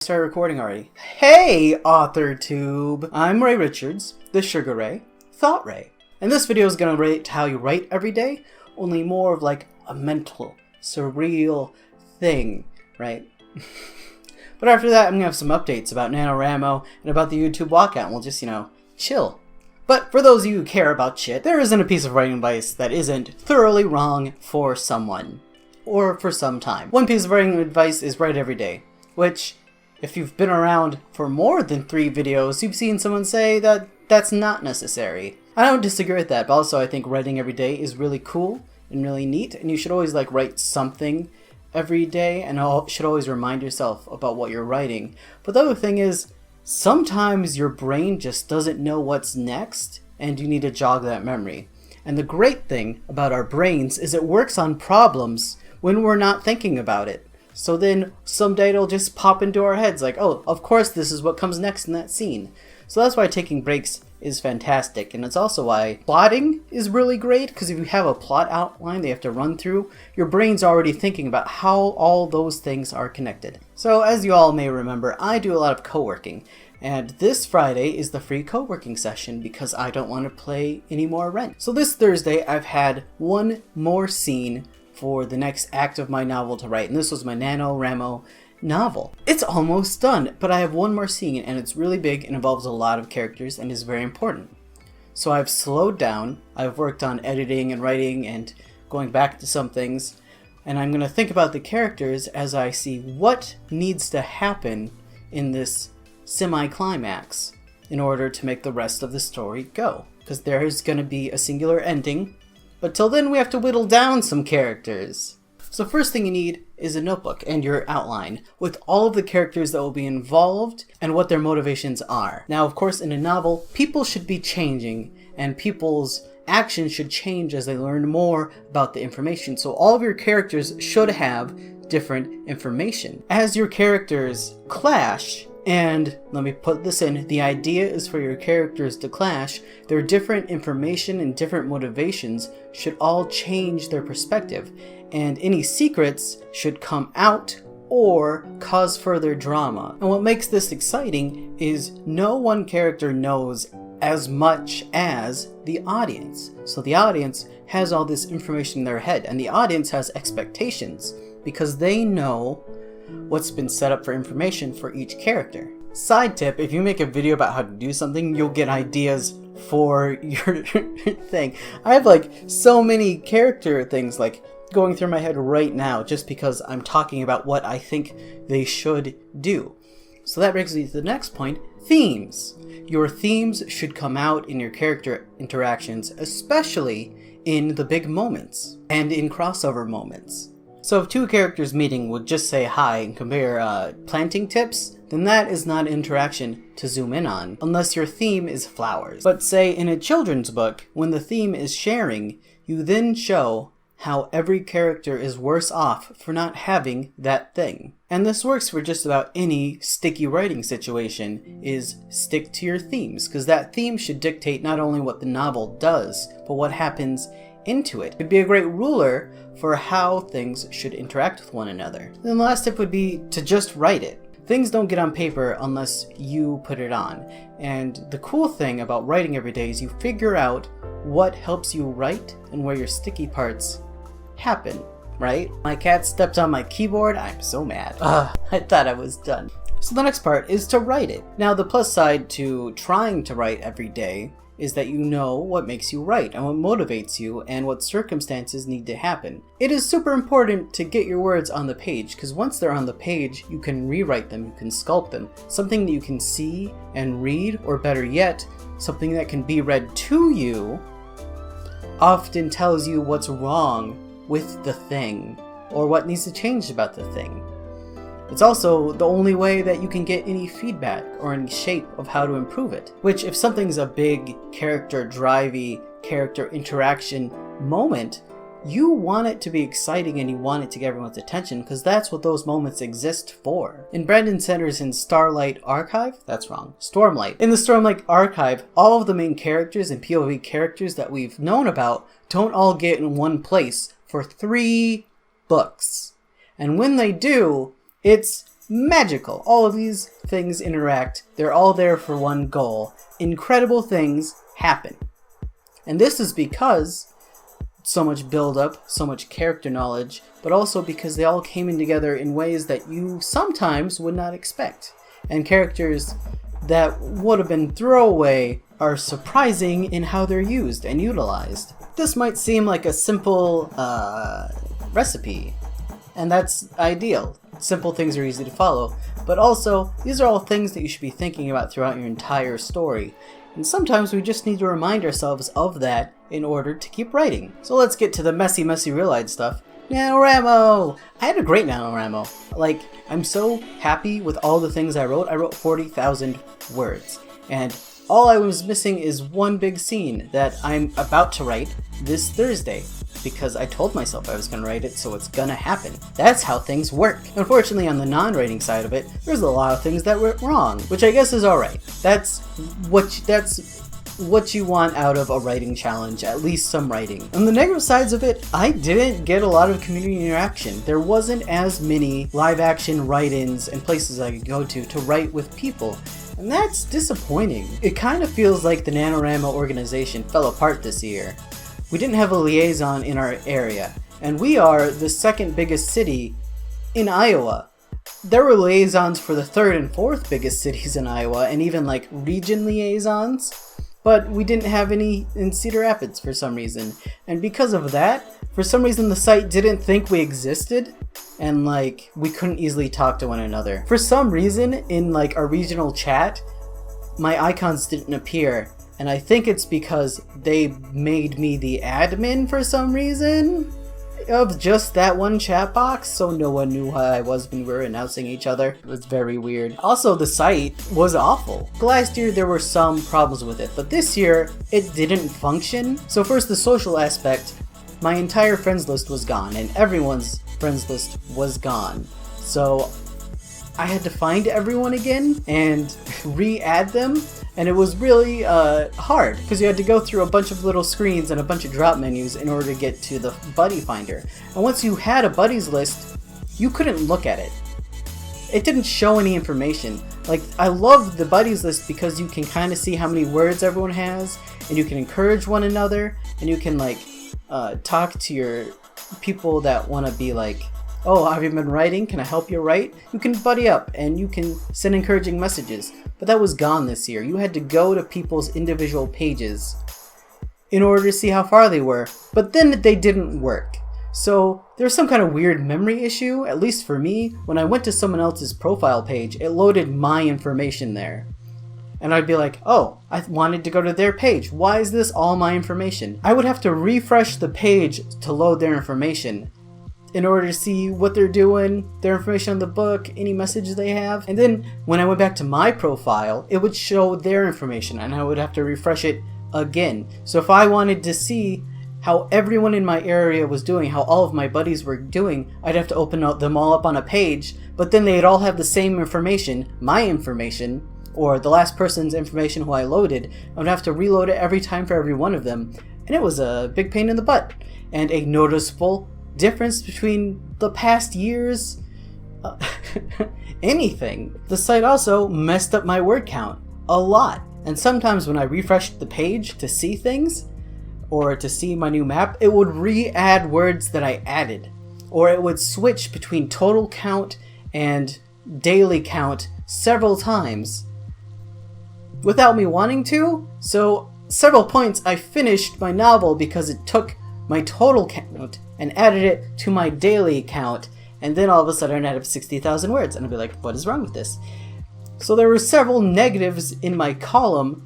Started recording already. Hey, AuthorTube! I'm Ray Richards, the Sugar Ray, Thought Ray. And this video is going to rate how you write every day, only more of like a mental, surreal thing, right? But after that, I'm going to have some updates about NanoRANTO and about the YouTube walkout, and we'll just, chill. But for those of you who care about shit, there isn't a piece of writing advice that isn't thoroughly wrong for someone. Or for some time. One piece of writing advice is write every day, which, if you've been around for more than 3 videos, you've seen someone say that that's not necessary. I don't disagree with that, but also I think writing every day is really cool and really neat, and you should always write something every day, and should always remind yourself about what you're writing. But the other thing is, sometimes your brain just doesn't know what's next, and you need to jog that memory. And the great thing about our brains is it works on problems when we're not thinking about it. So then someday it'll just pop into our heads like, oh, of course this is what comes next in that scene. So that's why taking breaks is fantastic, and it's also why plotting is really great, because if you have a plot outline they have to run through, your brain's already thinking about how all those things are connected. So as you all may remember, I do a lot of co-working, and this Friday is the free co-working session because I don't want to play any more rent. So this Thursday I've had one more scene for the next act of my novel to write, and this was my NanoRANTO novel. It's almost done, but I have one more scene, and it's really big and involves a lot of characters and is very important. So I've slowed down, I've worked on editing and writing and going back to some things, and I'm going to think about the characters as I see what needs to happen in this semi-climax in order to make the rest of the story go. Because there is going to be a singular ending, but till then we have to whittle down some characters. So first thing you need is a notebook and your outline with all of the characters that will be involved and what their motivations are. Now, of course, in a novel, people should be changing and people's actions should change as they learn more about the information. So all of your characters should have different information. As your characters clash, and let me put this in, the idea is for your characters to clash, their different information and different motivations should all change their perspective, and any secrets should come out or cause further drama. And what makes this exciting is no one character knows as much as the audience. So the audience has all this information in their head, and the audience has expectations because they know what's been set up for information for each character. Side tip, if you make a video about how to do something, you'll get ideas for your thing. I have so many character things going through my head right now just because I'm talking about what I think they should do. So that brings me to the next point, themes. Your themes should come out in your character interactions, especially in the big moments and in crossover moments. So if 2 characters meeting would just say hi and compare planting tips, then that is not interaction to zoom in on, unless your theme is flowers. But say in a children's book, when the theme is sharing, you then show how every character is worse off for not having that thing. And this works for just about any sticky writing situation, is stick to your themes, because that theme should dictate not only what the novel does, but what happens into it. It'd be a great ruler for how things should interact with one another. Then the last tip would be to just write it. Things don't get on paper unless you put it on. And the cool thing about writing every day is you figure out what helps you write and where your sticky parts happen, right? My cat stepped on my keyboard. I'm so mad. I thought I was done. So the next part is to write it. Now the plus side to trying to write every day is that you know what makes you write and what motivates you and what circumstances need to happen. It is super important to get your words on the page, because once they're on the page, you can rewrite them, you can sculpt them. Something that you can see and read, or better yet, something that can be read to you, often tells you what's wrong with the thing, or what needs to change about the thing. It's also the only way that you can get any feedback or any shape of how to improve it. Which, if something's a big character drivey, character interaction moment, you want it to be exciting and you want it to get everyone's attention, because that's what those moments exist for. In Brandon Sanderson's Starlight Archive, that's wrong, Stormlight. In the Stormlight Archive, all of the main characters and POV characters that we've known about don't all get in one place for 3 books. And when they do, it's magical. All of these things interact. They're all there for one goal. Incredible things happen. And this is because so much build-up, so much character knowledge, but also because they all came in together in ways that you sometimes would not expect. And characters that would have been throwaway are surprising in how they're used and utilized. This might seem like a simple recipe, and that's ideal. Simple things are easy to follow, but also these are all things that you should be thinking about throughout your entire story. And sometimes we just need to remind ourselves of that in order to keep writing. So let's get to the messy real-life stuff. NanoRANTO! I had a great NanoRANTO. Like, I'm so happy with all the things I wrote. I wrote 40,000 words. And all I was missing is one big scene that I'm about to write this Thursday. Because I told myself I was going to write it, so it's going to happen. That's how things work. Unfortunately, on the non-writing side of it, there's a lot of things that went wrong, which I guess is alright. That's what you want out of a writing challenge, at least some writing. On the negative sides of it, I didn't get a lot of community interaction. There wasn't as many live action write-ins and places I could go to write with people. And that's disappointing. It kind of feels like the NanoRANTO organization fell apart this year. We didn't have a liaison in our area, and we are the second biggest city in Iowa. There were liaisons for the third and fourth biggest cities in Iowa, and even like region liaisons, but we didn't have any in Cedar Rapids for some reason. And because of that, for some reason the site didn't think we existed, and like we couldn't easily talk to one another. For some reason, in like our regional chat, my icons didn't appear. And I think it's because they made me the admin for some reason of just that one chat box, so no one knew who I was when we were announcing each other. It was very weird. Also, the site was awful. Last year there were some problems with it, but this year it didn't function. So first, the social aspect, my entire friends list was gone, and everyone's friends list was gone. So I had to find everyone again and re-add them. And it was really hard, because you had to go through a bunch of little screens and a bunch of drop menus in order to get to the buddy finder. And once you had a buddies list, you couldn't look at it. It didn't show any information. Like, I love the buddies list because you can kind of see how many words everyone has, and you can encourage one another, and you can like talk to your people that want to be like, oh, have you been writing? Can I help you write? You can buddy up and you can send encouraging messages. But that was gone this year. You had to go to people's individual pages in order to see how far they were. But then they didn't work. So there's some kind of weird memory issue, at least for me. When I went to someone else's profile page, it loaded my information there. And I'd be like, oh, I wanted to go to their page. Why is this all my information? I would have to refresh the page to load their information in order to see what they're doing, their information on the book, any messages they have. And then when I went back to my profile, it would show their information and I would have to refresh it again. So if I wanted to see how everyone in my area was doing, how all of my buddies were doing, I'd have to open them all up on a page, but then they'd all have the same information, my information, or the last person's information who I loaded. I would have to reload it every time for every one of them. And it was a big pain in the butt. And a noticeable difference between the past years, anything. The site also messed up my word count a lot, and sometimes when I refreshed the page to see things or to see my new map, it would re-add words that I added, or it would switch between total count and daily count several times without me wanting to. So several points I finished my novel because it took my total count and added it to my daily count, and then all of a sudden I'd have 60,000 words, and I'd be like, what is wrong with this? So there were several negatives in my column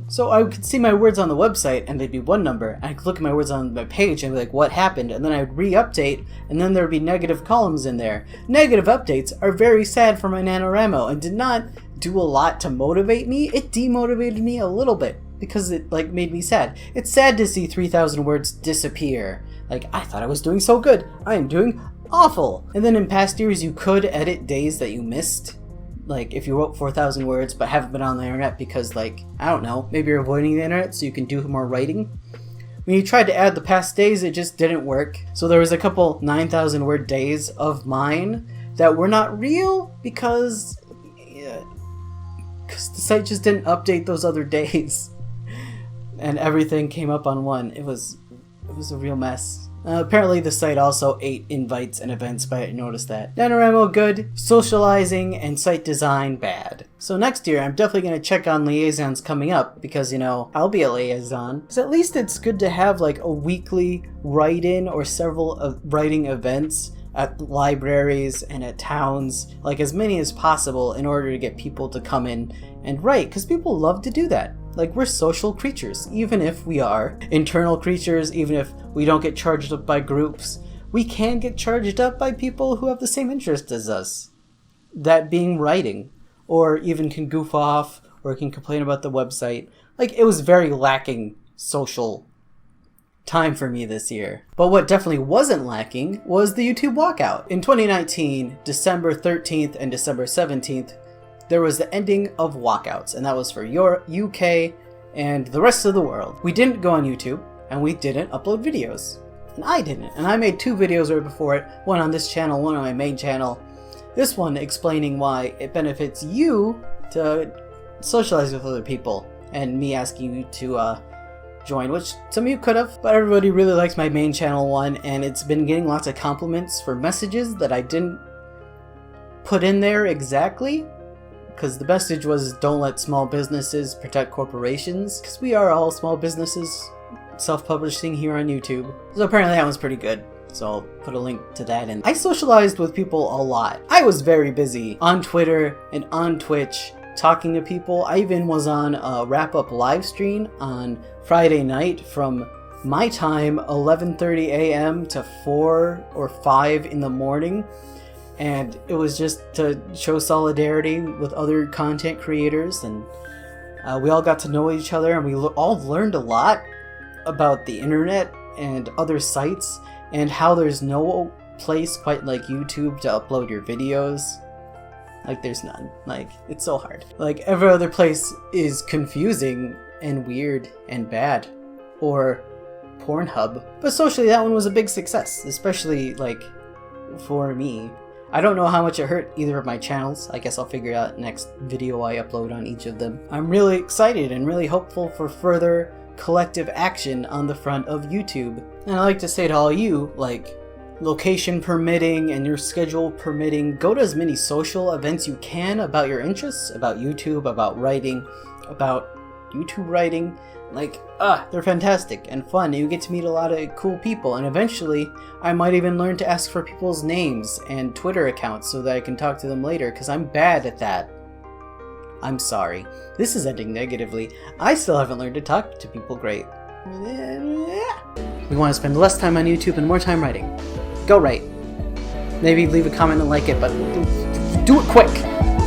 so I could see my words on the website and they'd be one number, and I could look at my words on my page and be like, what happened? And then I'd re-update, and then there'd be negative columns in there. Negative updates are very sad for my NanoRANTO and did not do a lot to motivate me. It demotivated me a little bit, because it like made me sad. It's sad to see 3,000 words disappear. Like, I thought I was doing so good. I am doing awful. And then in past years, you could edit days that you missed. Like, if you wrote 4,000 words but haven't been on the internet because, like, I don't know, maybe you're avoiding the internet so you can do more writing. When you tried to add the past days, it just didn't work. So there was a couple 9,000 word days of mine that were not real because the site just didn't update those other days. And everything came up on one. It was a real mess. Apparently the site also ate invites and events, but I didn't notice that. NanoRANTO, good. Socializing and site design, bad. So next year, I'm definitely going to check on liaisons coming up, because, you know, I'll be a liaison. So at least it's good to have, like, a weekly write-in or several writing events at libraries and at towns, like as many as possible, in order to get people to come in and write, because people love to do that. Like, we're social creatures. Even if we are internal creatures, even if we don't get charged up by groups, we can get charged up by people who have the same interest as us. That being writing, or even can goof off, or can complain about the website. Like, it was very lacking social time for me this year. But what definitely wasn't lacking was the YouTube walkout. In 2019, December 13th and December 17th, there was the ending of walkouts, and that was for your UK and the rest of the world. We didn't go on YouTube, and we didn't upload videos. And I didn't. And I made 2 videos right before it, one on this channel, one on my main channel. This one explaining why it benefits you to socialize with other people, and me asking you to join, which some of you could have, but everybody really likes my main channel one, and it's been getting lots of compliments for messages that I didn't put in there exactly. Because the message was, don't let small businesses protect corporations, because we are all small businesses self-publishing here on YouTube. So apparently that one's pretty good, so I'll put a link to that in. I socialized with people a lot. I was very busy on Twitter and on Twitch talking to people. I even was on a wrap-up live stream on Friday night from my time, 11:30 a.m. to 4 or 5 in the morning. And it was just to show solidarity with other content creators, and we all got to know each other, and we all learned a lot about the internet and other sites, and how there's no place quite like YouTube to upload your videos. Like, there's none. Like, it's so hard. Like, every other place is confusing and weird and bad. Or Pornhub. But socially, that one was a big success, especially, like, for me. I don't know how much it hurt either of my channels. I guess I'll figure out next video I upload on each of them. I'm really excited and really hopeful for further collective action on the front of YouTube. And I like to say to all you, like, location permitting and your schedule permitting, go to as many social events you can about your interests, about YouTube, about writing, about YouTube writing. Like, they're fantastic and fun. You get to meet a lot of cool people, and eventually I might even learn to ask for people's names and Twitter accounts so that I can talk to them later, because I'm bad at that. I'm sorry. This is ending negatively. I still haven't learned to talk to people great. We want to spend less time on YouTube and more time writing. Go write. Maybe leave a comment and like it, but do it quick!